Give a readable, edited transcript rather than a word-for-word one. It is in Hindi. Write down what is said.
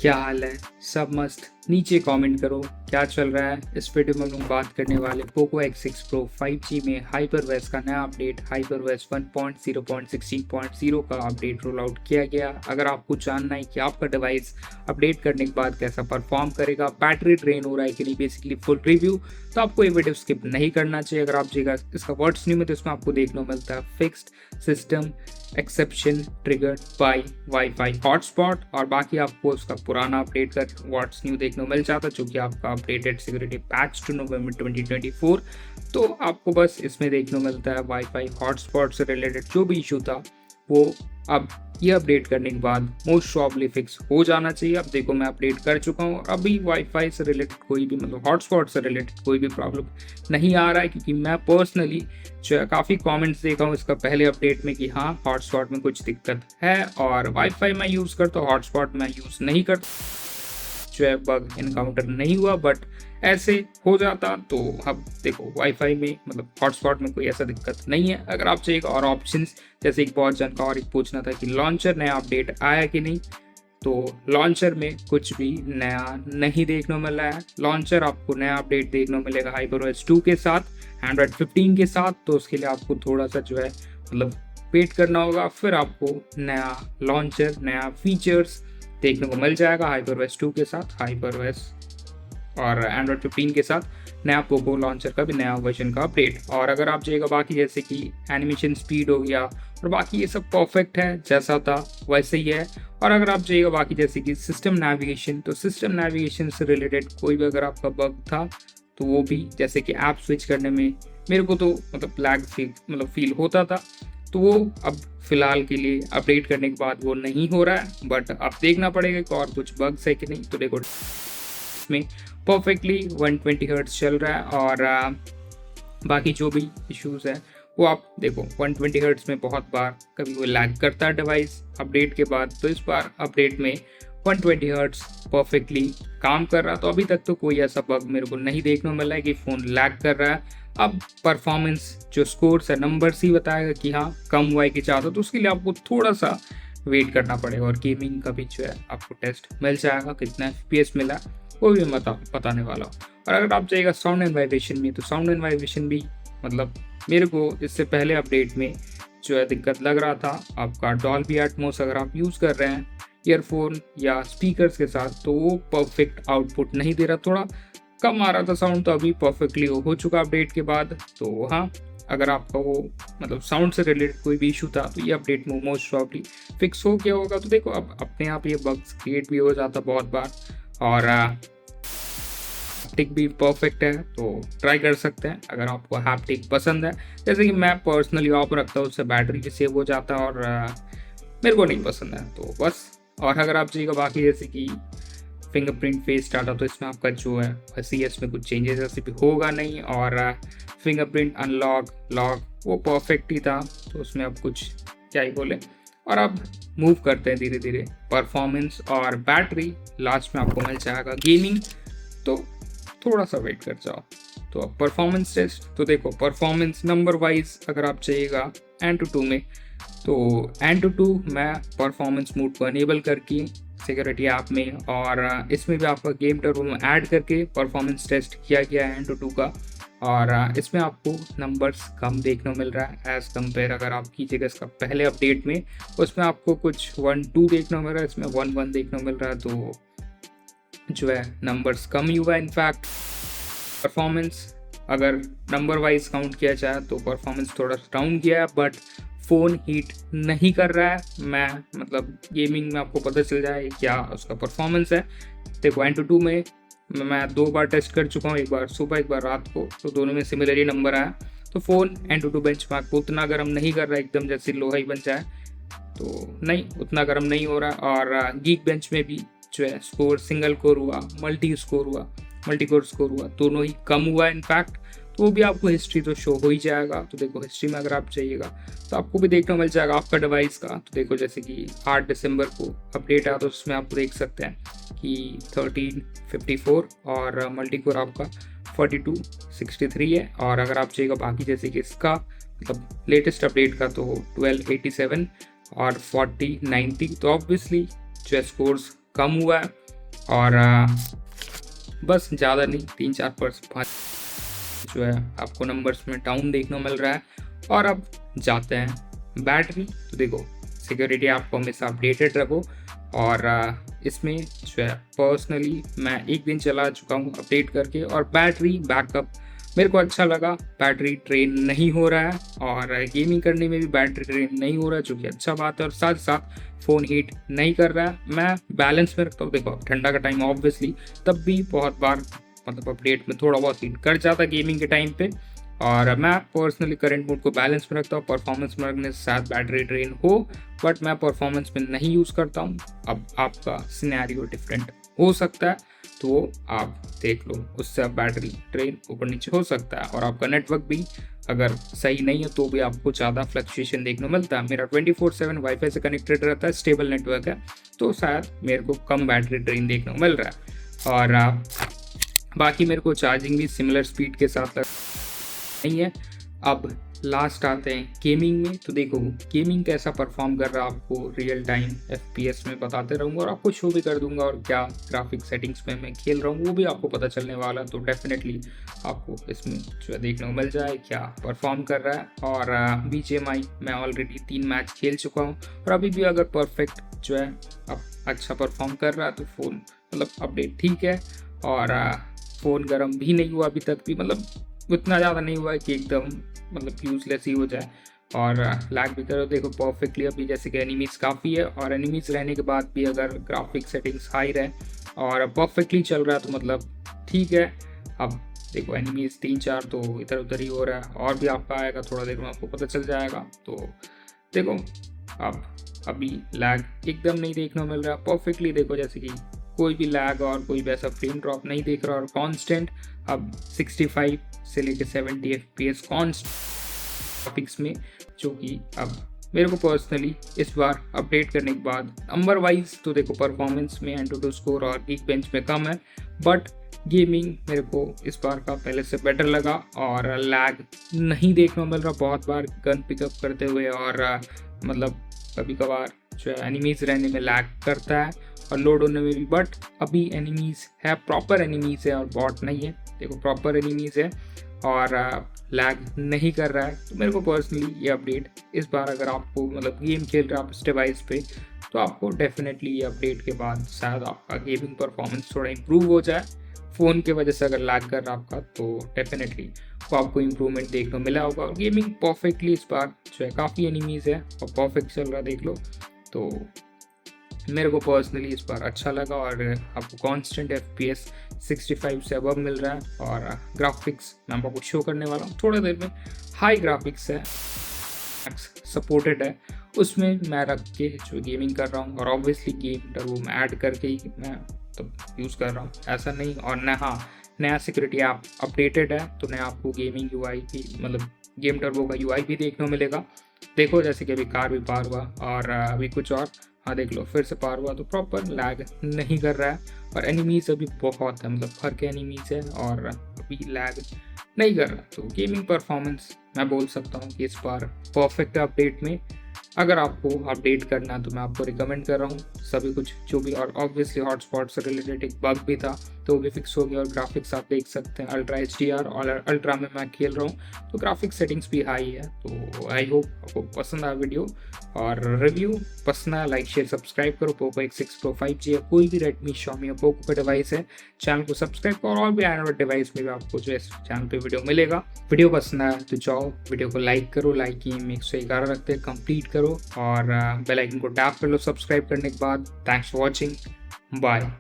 क्या हाल है? सब मस्त। नीचे कमेंट करो क्या चल रहा है। इस वीडियो में हम लोग बात करने वाले पोको X6 Pro 5G में हाइपरवेस का नया अपडेट हाइपरवेस 1.0.16.0 का अपडेट रोल आउट किया गया। अगर आपको जानना है कि आपका डिवाइस अपडेट करने के बाद कैसा परफॉर्म करेगा, बैटरी ड्रेन हो रहा है कि नहीं, बेसिकली फुल रिव्यू, तो आपको ये वीडियो स्किप नहीं करना चाहिए। अगर आप जाएगा इसका वर्ड्स न्यू में तो इसमें आपको देखने को मिलता है fixed system exception triggered by wifi hotspot, और बाकी आपको उसका पुराना अपडेट का व्हाट्स न्यू देखने को मिल जाता जो कि आपका अपडेटेड सिक्योरिटी पैच टू नवंबर 2024। तो आपको बस इसमें देखने को मिलता है वाईफाई हॉटस्पॉट से रिलेटेड जो भी इशू था वो अब ये अपडेट करने के बाद मोस्ट प्रॉब्ली फिक्स हो जाना चाहिए। अब देखो मैं अपडेट कर चुका हूँ, अभी वाईफाई से रिलेटेड कोई भी मतलब हॉटस्पॉट से रिलेटेड कोई भी प्रॉब्लम नहीं आ रहा है, क्योंकि मैं पर्सनली जो है काफ़ी कमेंट्स देखा हूँ इसका पहले अपडेट में कि हाँ हॉटस्पॉट में कुछ दिक्कत है, और वाईफाई मैं यूज़ करता हूँ, हॉटस्पॉट मैं यूज़ नहीं करता, जो है बग इनकाउंटर नहीं हुआ, बट ऐसे हो जाता। तो अब देखो वाईफाई में मतलब हॉटस्पॉट में कोई ऐसा दिक्कत नहीं है। अगर आप चाहिएगा और ऑप्शंस, जैसे एक बहुत जन का और एक पूछना था कि लॉन्चर नया अपडेट आया कि नहीं, तो लॉन्चर में कुछ भी नया नहीं देखने को मिल रहा है। लॉन्चर आपको नया अपडेट देखने को मिलेगा हाइपरओएस 2 के साथ, एंड्रॉइड 15 के साथ, तो उसके लिए आपको थोड़ा सा जो है मतलब वेट करना होगा, फिर आपको नया लॉन्चर नया फीचर्स देखने को मिल जाएगा हाइपरओएस 2 के साथ, हाइपरओएस और एंड्रॉइड 15 के साथ नया पोको लॉन्चर का भी नया वर्जन का अपडेट। और अगर आप जाइएगा बाकी जैसे कि एनिमेशन स्पीड हो गया और बाकी ये सब परफेक्ट है, जैसा था वैसे ही है। और अगर आप जाइएगा बाकी जैसे कि सिस्टम नेविगेशन, तो सिस्टम नेविगेशन से रिलेटेड कोई भी अगर आपका बग था तो वो भी, जैसे कि ऐप स्विच करने में मेरे को तो मतलब लैग फील होता था, तो वो अब फिलहाल के लिए अपडेट करने के बाद वो नहीं हो रहा है। बट अब देखना पड़ेगा कि और कुछ बग्स है कि नहीं। तो देखो इसमें परफेक्टली 120 हर्ट्ज चल रहा है, और बाकी जो भी इश्यूज है वो आप देखो 120 हर्ट्ज में बहुत बार कभी वो लैग करता है डिवाइस अपडेट के बाद, तो इस बार अपडेट में 120 हर्ट्ज परफेक्टली काम कर रहा। तो अभी तक तो कोई ऐसा बग मेरे को नहीं देखने को मिला है कि फ़ोन लैग कर रहा है। अब परफॉर्मेंस जो स्कोर्स है नंबर्स ही बताएगा कि हाँ कम हुआ है कि ज़्यादा, तो उसके लिए आपको थोड़ा सा वेट करना पड़ेगा। और गेमिंग का भी जो है आपको टेस्ट मिल जाएगा, कितना FPS मिला वो भी मैं बताने वाला हूँ। और अगर आप जाइएगा साउंड एंड वाइब्रेशन में, तो साउंड एंड वाइब्रेशन भी मतलब मेरे को इससे पहले अपडेट में जो है दिक्कत लग रहा था। आपका डॉल्बी एटमॉस अगर आप यूज़ कर रहे हैं ईयरफोन या स्पीकर्स के साथ, तो वो परफेक्ट आउटपुट नहीं दे रहा, थोड़ा कम आ रहा था साउंड। तो अभी परफेक्टली हो चुका अपडेट के बाद। तो हाँ, अगर आपका वो मतलब साउंड से रिलेटेड कोई भी इशू था तो ये अपडेट में मोस्ट प्रॉब्ली फिक्स हो गया होगा। तो देखो अब अपने आप ये बग्स क्रिएट भी हो जाता बहुत बार, और हैप्टिक भी परफेक्ट है तो ट्राई कर सकते हैं अगर आपको हैप्टिक पसंद है। जैसे कि मैं पर्सनली ऑफ रखता हूँ, उससे बैटरी भी सेव हो जाता है, और मेरे को नहीं पसंद है तो बस। और अगर आप चाहिएगा बाकी जैसे कि फिंगरप्रिंट फेस डाटा, तो इसमें आपका जो है CS में कुछ चेंजेस ऐसे भी होगा नहीं, और फिंगरप्रिंट अनलॉक लॉक वो परफेक्ट ही था, तो उसमें अब कुछ क्या ही बोले। और अब मूव करते हैं धीरे धीरे परफॉर्मेंस और बैटरी, लास्ट में आपको मिल जाएगा गेमिंग, तो थोड़ा सा वेट कर जाओ। तो अब परफॉर्मेंस टेस्ट, तो देखो परफॉर्मेंस नंबर वाइज अगर आप चाहिएगा Antutu में, तो Antutu मैं परफॉर्मेंस मोड को अनेबल करके सिक्योरिटी ऐप में, और इसमें भी आपका गेम टर्बो ऐड करके परफॉर्मेंस टेस्ट किया गया है Antutu का, और इसमें आपको नंबर्स कम देखने को मिल रहा है एज़ कम्पेयर अगर आप कीजिएगा इसका पहले अपडेट में, उसमें आपको कुछ 1-2 देखने को मिल रहा है, इसमें 1-1 देखने को मिल रहा है, तो जो है नंबर्स कम ही हुआ है। इनफैक्ट परफॉर्मेंस अगर नंबर वाइज काउंट किया जाए तो परफॉर्मेंस थोड़ा डाउन किया है, बट फ़ोन हीट नहीं कर रहा है। मैं मतलब गेमिंग में आपको पता चल जाए क्या उसका परफॉर्मेंस है। देखो Antutu में मैं 2 बार टेस्ट कर चुका हूँ, एक बार सुबह एक बार रात को, तो दोनों में सिमिलरली नंबर आया। तो फ़ोन Antutu बेंचमार्क को उतना गर्म नहीं कर रहा है एकदम जैसे लोहा ही बन जाए, तो नहीं उतना गर्म नहीं हो रहा है। और गीक बेंच में भी जो है स्कोर सिंगल कोर हुआ, मल्टी कोर स्कोर हुआ, दोनों ही कम हुआ है इनफैक्ट। तो वो भी आपको हिस्ट्री तो शो हो ही जाएगा। तो देखो हिस्ट्री में अगर आप चाहिएगा तो आपको भी देखने मिल जाएगा आपका डिवाइस का। तो देखो जैसे कि 8 दिसंबर को अपडेट आया, तो उसमें आप देख सकते हैं कि 1354 और मल्टी कोर आपका 4263 है। और अगर आप चाहिएगा बाकी जैसे कि इसका मतलब लेटेस्ट अपडेट का, तो 1287 और 4090, तो ऑब्वियसली जो स्कोर्स कम हुआ है। और बस ज़्यादा नहीं, 3-4% जो है आपको नंबर्स में डाउन देखने को मिल रहा है। और अब जाते हैं बैटरी। तो देखो सिक्योरिटी आपको हमेशा अपडेटेड रखो, और इसमें जो है पर्सनली मैं एक दिन चला चुका हूँ अपडेट करके, और बैटरी बैकअप मेरे को अच्छा लगा। बैटरी ड्रेन नहीं हो रहा है, और गेमिंग करने में भी बैटरी ड्रेन नहीं हो रहा है, जो कि अच्छा बात है। और साथ साथ फ़ोन हीट नहीं कर रहा है। मैं बैलेंस में रखता हूँ। देखो ठंडा का टाइम ऑब्वियसली तब भी बहुत बार मतलब अपडेट में थोड़ा बहुत हीट कर जाता गेमिंग के टाइम पे, और मैं पर्सनली करंट मोड को बैलेंस में रखता हूँ। परफॉर्मेंस में रखने से शायद बैटरी ड्रेन हो, बट मैं परफॉर्मेंस में नहीं यूज़ करता हूँ। अब आपका सिनेरियो डिफरेंट हो सकता है, तो आप देख लो, उससे आप बैटरी ड्रेन ऊपर नीचे हो सकता है। और आपका नेटवर्क भी अगर सही नहीं है तो भी आपको ज़्यादा फ्लक्चुएशन देखने को मिलता है। मेरा 24/7 वाईफाई से कनेक्टेड रहता है, स्टेबल नेटवर्क है, तो शायद मेरे को कम बैटरी ड्रेन देखने को मिल रहा है। और बाकी मेरे को चार्जिंग भी सिमिलर स्पीड के साथ नहीं है। अब लास्ट आते हैं गेमिंग में। तो देखो गेमिंग कैसा परफॉर्म कर रहा है आपको रियल टाइम FPS में बताते रहूँगा, और आपको शो भी कर दूंगा, और क्या ग्राफिक सेटिंग्स में मैं खेल रहा हूँ वो भी आपको पता चलने वाला। तो डेफिनेटली आपको इसमें जो है देखने को मिल जाए क्या परफॉर्म कर रहा है। और BGMI मैं ऑलरेडी 3 मैच खेल चुका हूँ, और अभी भी अगर परफेक्ट जो है अब अच्छा परफॉर्म कर रहा है, तो फ़ोन मतलब अपडेट ठीक है। और फ़ोन गर्म भी नहीं हुआ अभी तक भी, मतलब उतना ज़्यादा नहीं हुआ है कि एकदम मतलब यूजलेस ही हो जाए। और लैग भी करो देखो परफेक्टली अभी, जैसे कि एनिमीज काफ़ी है, और एनिमीज रहने के बाद भी अगर ग्राफिक सेटिंग्स हाई रहे और परफेक्टली चल रहा है तो मतलब ठीक है। अब देखो एनिमीज 3-4 तो इधर उधर ही हो रहा है, और भी आपका आएगा थोड़ा देर में आपको पता चल जाएगा। तो देखो अब अभी लैग एकदम नहीं देखने को मिल रहा परफेक्टली, देखो जैसे कि कोई भी लैग और कोई भी ऐसा फ्रेम ड्रॉप नहीं देख रहा, और कांस्टेंट अब 65 से लेकर 70 FPS ग्राफिक्स में, जो कि अब मेरे को पर्सनली इस बार अपडेट करने के बाद नंबर वाइज तो देखो परफॉर्मेंस में एंटूटू स्कोर और गीक बेंच में कम है, बट गेमिंग मेरे को इस बार का पहले से बेटर लगा, और लैग नहीं देखने को मिल रहा बहुत बार गन पिकअप करते हुए। और मतलब कभी कभार जो है एनिमीज रहने में लैग करता है और लोड होने में भी, बट अभी एनिमीज है, प्रॉपर एनिमीज है और बॉट नहीं है। देखो प्रॉपर एनिमीज है और लैग नहीं कर रहा है। तो मेरे को पर्सनली ये अपडेट इस बार, अगर आपको मतलब गेम खेल रहे हो आप इस डिवाइस पे, तो आपको डेफिनेटली ये अपडेट के बाद शायद आपका गेमिंग परफॉर्मेंस थोड़ा इंप्रूव हो जाए। फ़ोन के वजह से अगर लैग कर रहा आपका, तो डेफिनेटली वो आपको इम्प्रूवमेंट देखने को मिला होगा। और गेमिंग परफेक्टली इस बार जो है काफ़ी एनिमीज़ है और परफेक्ट चल रहा देख लो, तो मेरे को पर्सनली इस बार अच्छा लगा। और आपको कांस्टेंट FPS 65 से अबव मिल रहा है, और ग्राफिक्स मैं आपको शो करने वाला हूँ थोड़ी देर में। हाई ग्राफिक्स है, सपोर्टेड है, उसमें मैं रख के जो गेमिंग कर रहा हूँ, और ऑब्वियसली गेम टर्बो में ऐड करके ही मैं तब यूज़ कर रहा हूँ, ऐसा नहीं। और न हाँ, नया सिक्योरिटी ऐप अपडेटेड है, तो नया आपको गेमिंग UI भी मतलब गेम टर्बो का UI भी देखने को मिलेगा। देखो जैसे कि अभी कार भी पार हुआ, और अभी कुछ और, हाँ देख लो फिर से पार हुआ, तो प्रॉपर लैग नहीं कर रहा है। और एनिमीज अभी बहुत है, मतलब भर के एनिमीज है, और अभी लैग नहीं कर रहा। तो गेमिंग परफॉर्मेंस मैं बोल सकता हूँ कि इस बार परफेक्ट अपडेट में। अगर आपको अपडेट करना है तो मैं आपको रिकमेंड कर रहा हूँ सभी कुछ जो भी। और ऑब्वियसली हॉटस्पॉट से रिलेटेड एक बग भी था, तो वो भी फिक्स हो गया। और ग्राफिक्स आप देख सकते हैं अल्ट्रा HDR और अल्ट्रा में मैं खेल रहा हूँ, तो ग्राफिक सेटिंग्स भी हाई है। तो आई होप आपको पसंद आया वीडियो, और रिव्यू पसंद आया लाइक शेयर सब्सक्राइब करो। पोको X6 Pro 5G या कोई भी रेडमी Xiaomi या पोको का डिवाइस है, चैनल को सब्सक्राइब करो। और भी एंड्रॉइड डिवाइस में भी आपको जो इस चैनल पे वीडियो मिलेगा। वीडियो पसंद आया तो जाओ वीडियो को लाइक करो, लाइक की 111 रखते कंप्लीट करो, और बेल आइकन को टैप कर लो सब्सक्राइब करने के बाद। Thanks for watching, bye.